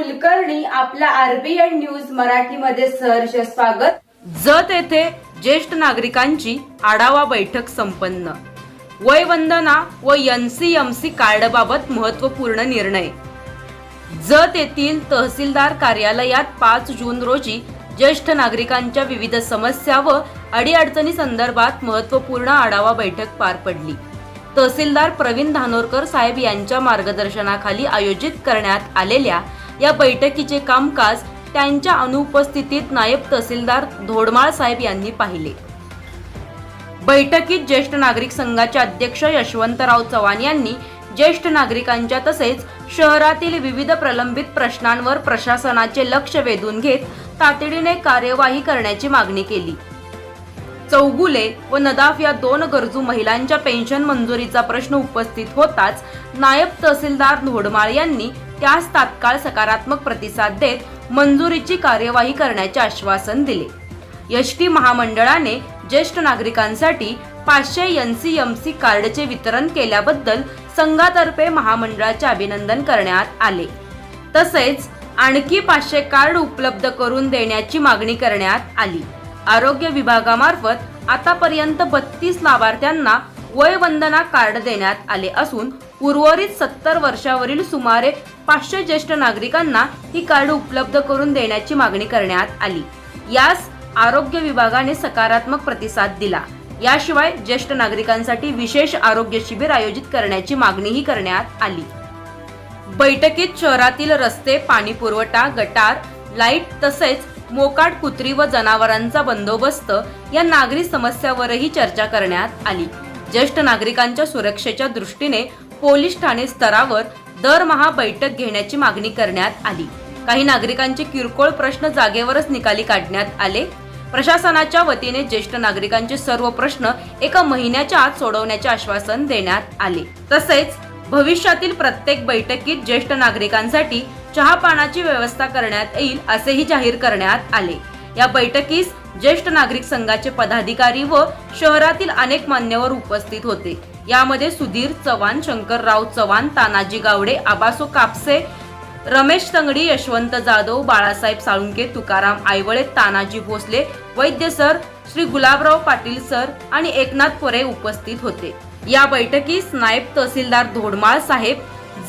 कुलकर्णी आपल्या RBN news मराठीमध्ये सहर्ष स्वागत। जत येथे ज्येष्ठ नागरिकांची आढावा बैठक संपन्न। वयवंदना व एनसीएमसी कार्डबाबत महत्त्वपूर्ण निर्णय। जत येथील तहसीलदार कार्यालयात 5 जून रोजी ज्येष्ठ नागरिकांच्या विविध समस्या व अडीअडचणी संदर्भात महत्त्वपूर्ण आढावा बैठक पार पडली। तहसीलदार प्रवीण धानोरकर साहेब यांच्या मार्गदर्शनाखाली आयोजित करण्यात आलेल्या या बैठकीचे कामकाज त्यांच्या अनुपस्थितीत नायब तहसीलदार धोडमाळ साहेब यांनी पाहिले। बैठकीत ज्येष्ठ नागरिक संघाचे अध्यक्ष यशवंतराव चव्हाण यांनी ज्येष्ठ नागरिकांच्या तसेच शहरातील विविध प्रलंबित प्रश्नांवर प्रशासनाचे लक्ष वेधून घेत तातडीने कार्यवाही करण्याची मागणी केली। चौगुले व नदाफ या 2 गरजू महिलांच्या पेन्शन मंजुरीचा प्रश्न उपस्थित होताच नायब तहसीलदार धोडमाळ यांनी त्यास तात्काळ सकारात्मक प्रतिसाद देत मंजुरीची कार्यवाही करण्याचे आश्वासन दिले। एसटी महामंडळाने ज्येष्ठ नागरिकांसाठी 500 एनसीएमसी कार्डचे वितरण केल्याबद्दल संघातर्फे महामंडळाचे अभिनंदन करण्यात आले। तसेच आणखी 500 कार्ड उपलब्ध करून देण्याची मागणी करण्यात आली। आरोग्य विभागामार्फत आतापर्यंत 32 लाभार्थ्यांना वयवंदना कार्ड देण्यात आले असून उर्वरित 70 वर्षावरील सुमारे 500 ज्येष्ठ नागरिकांना ही कार्ड उपलब्ध करून देण्याची मागणी करण्यात आली। यास आरोग्य विभागाने सकारात्मक प्रतिसाद दिला। याशिवाय ज्येष्ठ नागरिकांसाठी विशेष आरोग्य शिबिर आयोजित करण्याची मागणीही करण्यात आली। बैठकीत शहरातील रस्ते, पाणी पुरवठा, गटार, लाईट तसेच मोकाट कुत्री व जनावरांचा बंदोबस्त या नागरी समस्यावरही चर्चा करण्यात आली। ज्येष्ठ नागरिकांच्या सुरक्षेच्या दृष्टीने पोलीस ठाणे स्तरावर दरमहा बैठक घेण्याची मागणी करण्यात आली। काही नागरिकांचे किरकोळ प्रश्न जागेवरच निकाली काढण्यात आले। प्रशासनाच्या वतीने ज्येष्ठ नागरिकांचे सर्व प्रश्न एका महिन्याच्या आत सोडवण्याचे आश्वासन देण्यात आले। तसेच भविष्यातील प्रत्येक बैठकीत ज्येष्ठ नागरिकांसाठी चहा पाण्याची व्यवस्था करण्यात येईल असेही जाहीर करण्यात आले। या बैठकीस ज्येष्ठ नागरिक संघाचे पदाधिकारी व शहरातील अनेक मान्यवर उपस्थित होते। यामध्ये सुधीर चव्हाण, शंकरराव चव्हाण, तानाजी गावडे, आबासो कापसे, रमेश तंगडी, यशवंत जाधव, बाळासाहेब साळुंके, तुकाराम आयवळे, तानाजी भोसले, वैद्य सर, श्री गुलाबराव पाटील सर आणि एकनाथ पोरे उपस्थित होते। या बैठकीस नायब तहसीलदार धोडमाळ साहेब,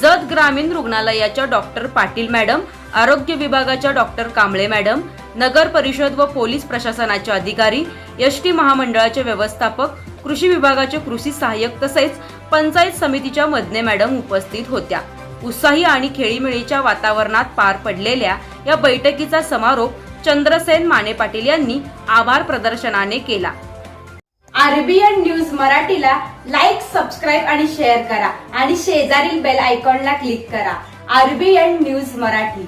जत ग्रामीण रुग्णालयाच्या डॉक्टर पाटील मॅडम, आरोग्य विभागाच्या डॉक्टर कांबळे मॅडम, नगर परिषद व पोलीस प्रशासनाचे अधिकारी, एसटी महामंडळाचे व्यवस्थापक, कृषी विभागाचे कृषी सहाय्यक तसेच पंचायत समितीच्या मदने मॅडम उपस्थित होत्या। उत्साही आणि खेळीमेळीच्या वातावरणात पार पडलेल्या या बैठकीचा समारोप चंद्रसेन माने पाटील यांनी आभार प्रदर्शनाने केला। आरबीएन न्यूज मराठीला लाईक, सबस्क्राईब आणि शेअर करा आणि शेजारील बेल आयकॉनला क्लिक करा। RBN news Marathi.